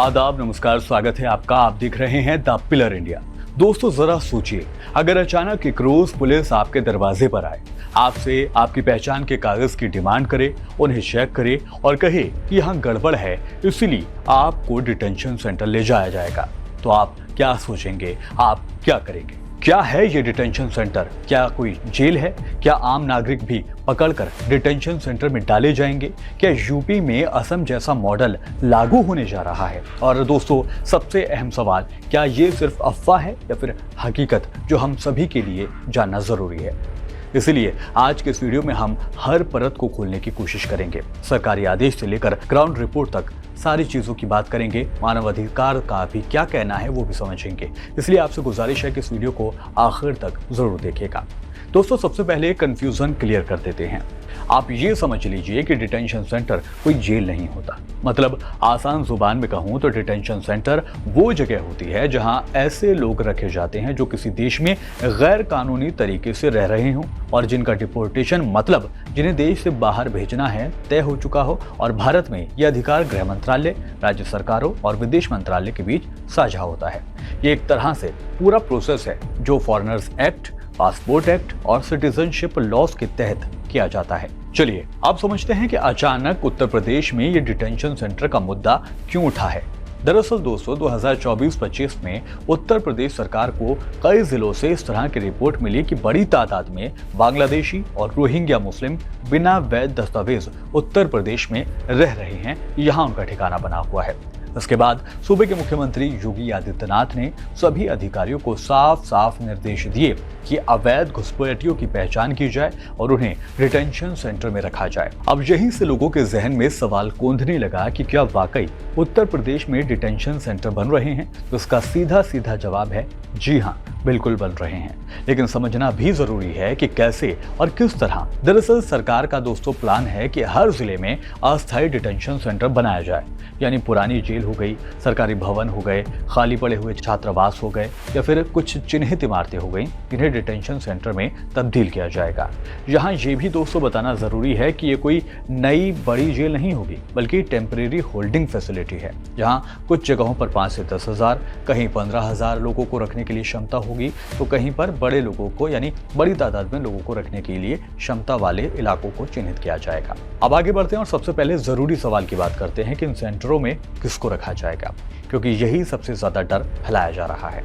आदाब, नमस्कार, स्वागत है आपका। आप देख रहे हैं द पिलर इंडिया। दोस्तों जरा सोचिए, अगर अचानक एक रोज पुलिस आपके दरवाजे पर आए, आपसे आपकी पहचान के कागज की डिमांड करे, उन्हें चेक करे और कहे कि यहाँ गड़बड़ है, इसीलिए आपको डिटेंशन सेंटर ले जाया जाएगा, तो आप क्या सोचेंगे? आप क्या करेंगे? क्या है ये डिटेंशन सेंटर? क्या कोई जेल है? क्या आम नागरिक भी पकड़कर डिटेंशन सेंटर में डाले जाएंगे? क्या यूपी में असम जैसा मॉडल लागू होने जा रहा है? और दोस्तों सबसे अहम सवाल, क्या ये सिर्फ अफवाह है या फिर हकीकत, जो हम सभी के लिए जानना जरूरी है? इसलिए आज के इस वीडियो में हम हर परत को खोलने की कोशिश करेंगे। सरकारी आदेश से लेकर ग्राउंड रिपोर्ट तक सारी चीजों की बात करेंगे। मानवाधिकार का भी क्या कहना है वो भी समझेंगे। इसलिए आपसे गुजारिश है कि इस वीडियो को आखिर तक जरूर देखिएगा। दोस्तों सबसे पहले कंफ्यूजन क्लियर कर देते हैं। आप ये समझ लीजिए कि डिटेंशन सेंटर कोई जेल नहीं होता। मतलब आसान जुबान में कहूं तो डिटेंशन सेंटर वो जगह होती है जहां ऐसे लोग रखे जाते हैं जो किसी देश में गैर कानूनी तरीके से रह रहे हों और जिनका डिपोर्टेशन, मतलब जिन्हें देश से बाहर भेजना है, तय हो चुका हो। और भारत में यह अधिकार गृह मंत्रालय, राज्य सरकारों और विदेश मंत्रालय के बीच साझा होता है। ये एक तरह से पूरा प्रोसेस है जो फॉरेनर्स एक्ट, पासपोर्ट एक्ट और सिटीजनशिप लॉज के तहत किया जाता है। चलिए अब समझते हैं कि अचानक उत्तर प्रदेश में ये डिटेंशन सेंटर का मुद्दा क्यों उठा है। दरअसल दोस्तों 2024-25 में उत्तर प्रदेश सरकार को कई जिलों से इस तरह की रिपोर्ट मिली कि बड़ी तादाद में बांग्लादेशी और रोहिंग्या मुस्लिम बिना वैध दस्तावेज उत्तर प्रदेश में रह रहे हैं, यहाँ उनका ठिकाना बना हुआ है। इसके बाद सूबे के मुख्यमंत्री योगी आदित्यनाथ ने सभी अधिकारियों को साफ साफ निर्देश दिए कि अवैध घुसपैठियों की पहचान की जाए और उन्हें डिटेंशन सेंटर में रखा जाए। अब यहीं से लोगों के जहन में सवाल कौंधने लगा कि क्या वाकई उत्तर प्रदेश में डिटेंशन सेंटर बन रहे हैं? तो इसका सीधा सीधा जवाब है जी हाँ, बिल्कुल बन रहे हैं। लेकिन समझना भी जरूरी है कि कैसे और किस तरह। दरअसल सरकार का दोस्तों प्लान है कि हर जिले में अस्थायी डिटेंशन सेंटर बनाया जाए, यानी पुरानी जेल हो गई, सरकारी भवन हो गए, खाली पड़े हुए छात्रावास हो गए या फिर कुछ चिन्हित इमारतें हो गई, इन्हें डिटेंशन सेंटर में तब्दील किया जाएगा। यहाँ ये भी दोस्तों बताना जरूरी है कि ये कोई नई बड़ी जेल नहीं होगी, बल्कि टेम्परेरी होल्डिंग फैसिलिटी है, जहाँ कुछ जगहों पर 5 से 10 हजार, कहीं 15,000 लोगों को रखने के लिए क्षमता होगी, तो कहीं पर बड़े लोगों को, यानी बड़ी तादाद में लोगों को रखने के लिए क्षमता वाले इलाकों को चिन्हित किया जाएगा। अब आगे बढ़ते हैं और सबसे पहले जरूरी सवाल की बात करते हैं कि इन सेंटरों में किसको रखा जाएगा, क्योंकि यही सबसे ज्यादा डर फैलाया जा रहा है।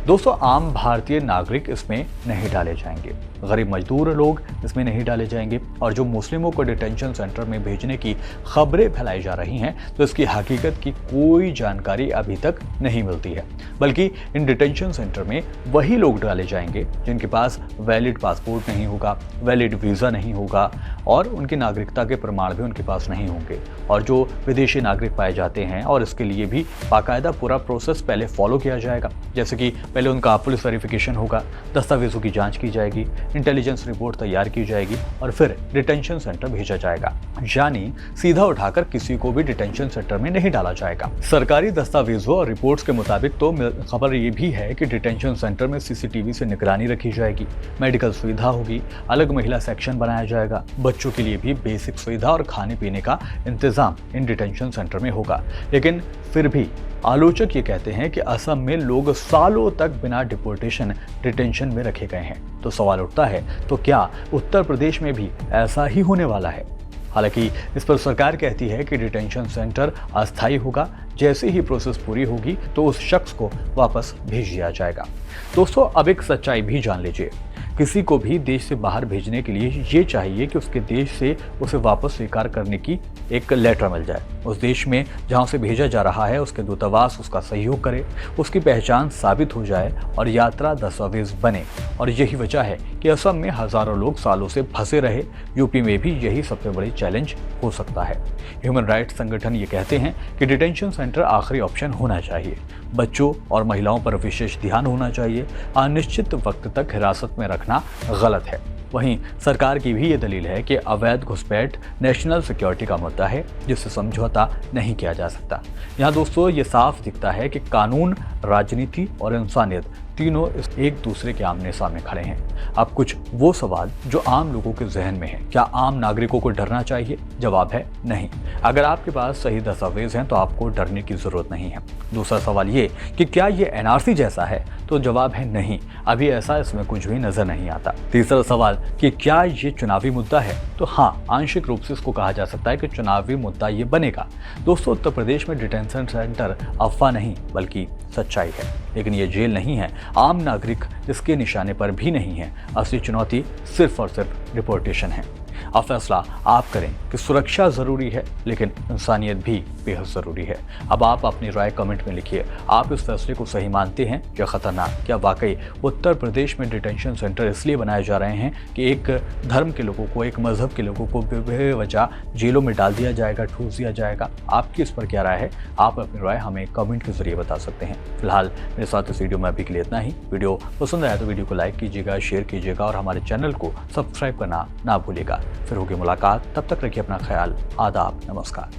दोस्तों आम भारतीय नागरिक इसमें नहीं डाले जाएंगे, गरीब मजदूर लोग इसमें नहीं डाले जाएंगे, और जो मुस्लिमों को डिटेंशन सेंटर में भेजने की खबरें फैलाई जा रही हैं, तो इसकी हकीकत की कोई जानकारी अभी तक नहीं मिलती है। बल्कि इन डिटेंशन सेंटर में वही लोग डाले जाएंगे जिनके पास वैलिड पासपोर्ट नहीं होगा, वैलिड वीज़ा नहीं होगा और उनकी नागरिकता के प्रमाण भी उनके पास नहीं होंगे, और जो विदेशी नागरिक पाए जाते हैं। और इसके लिए भी बाकायदा पूरा प्रोसेस पहले फॉलो किया जाएगा, जैसे कि पहले उनका पुलिस वेरिफिकेशन होगा, दस्तावेजों की जांच की जाएगी, इंटेलिजेंस रिपोर्ट तैयार की जाएगी और फिर डिटेंशन सेंटर भेजा जाएगा। यानी सीधा उठाकर किसी को भी डिटेंशन सेंटर में नहीं डाला जाएगा। सरकारी दस्तावेजों और रिपोर्ट्स के मुताबिक तो खबर ये भी है कि डिटेंशन सेंटर में सीसीटीवी से निगरानी रखी जाएगी, मेडिकल सुविधा होगी, अलग महिला सेक्शन बनाया जाएगा, बच्चों के लिए भी बेसिक सुविधा और खाने पीने का इंतजाम इन डिटेंशन सेंटर में होगा। लेकिन फिर भी आलोचक ये कहते हैं कि असम में लोग सालों तक बिना डिपोर्टेशन डिटेंशन में रखे गए हैं। तो सवाल उठता है, तो क्या उत्तर प्रदेश में भी ऐसा ही होने वाला है? हालांकि इस पर सरकार कहती है कि डिटेंशन सेंटर अस्थायी होगा, जैसे ही प्रोसेस पूरी होगी तो उस शख्स को वापस भेज दिया जाएगा। दोस्तों अब एक सच्चाई भी जान लीजिए, किसी को भी देश से बाहर भेजने के लिए ये चाहिए कि उसके देश से उसे वापस स्वीकार करने की एक लेटर मिल जाए। उस देश में जहां उसे भेजा जा रहा है उसके दूतावास उसका सहयोग करे, उसकी पहचान साबित हो जाए और यात्रा दस्तावेज बने। और यही वजह है कि असम में हजारों लोग सालों से फंसे रहे। यूपी में भी यही सबसे बड़ी चैलेंज हो सकता है। ह्यूमन राइट्स संगठन ये कहते हैं कि डिटेंशन सेंटर आखिरी ऑप्शन होना चाहिए। बच्चों और महिलाओं पर विशेष ध्यान होना चाहिए। अनिश्चित वक्त तक हिरासत में रखना गलत है। वहीं सरकार की भी ये दलील है कि अवैध घुसपैठ नेशनल सिक्योरिटी का मुद्दा है, जिससे समझौता नहीं किया जा सकता। यहाँ दोस्तों ये साफ दिखता है कि कानून, राजनीति और इंसानियत तीनों एक दूसरे के आमने सामने खड़े हैं। अब कुछ वो सवाल जो आम लोगों के जहन में है, क्या आम नागरिकों को डरना चाहिए? जवाब है नहीं। अगर आपके पास सही दस्तावेज हैं तो आपको डरने की जरूरत नहीं है। दूसरा सवाल ये कि क्या ये एनआरसी जैसा है? तो जवाब है नहीं, अभी ऐसा इसमें कुछ भी नजर नहीं आता। तीसरा सवाल कि क्या ये चुनावी मुद्दा है? तो हाँ, आंशिक रूप से इसको कहा जा सकता है कि चुनावी मुद्दा ये बनेगा। दोस्तों, उत्तर प्रदेश में डिटेंशन सेंटर अफवाह नहीं बल्कि सच्चाई है, लेकिन ये जेल नहीं है। आम नागरिक इसके निशाने पर भी नहीं है। असली चुनौती सिर्फ और सिर्फ डिपोर्टेशन है। अब फैसला आप करें कि सुरक्षा जरूरी है लेकिन इंसानियत भी बेहद जरूरी है। अब आप अपनी राय कमेंट में लिखिए। आप इस फैसले को सही मानते हैं या खतरनाक? क्या वाकई उत्तर प्रदेश में डिटेंशन सेंटर इसलिए बनाए जा रहे हैं कि एक धर्म के लोगों को, एक मजहब के लोगों को बेवजह जेलों में डाल दिया जाएगा, ठूस दिया जाएगा? आपकी इस पर क्या राय है? आप अपनी राय हमें कमेंट के जरिए बता सकते हैं। फिलहाल मेरे साथ इस वीडियो में अभी के लिए इतना ही। वीडियो पसंद आया तो वीडियो को लाइक कीजिएगा, शेयर कीजिएगा और हमारे चैनल को सब्सक्राइब करना ना भूलिएगा। फिर होगी मुलाकात, तब तक रखिए अपना ख्याल। आदाब, नमस्कार।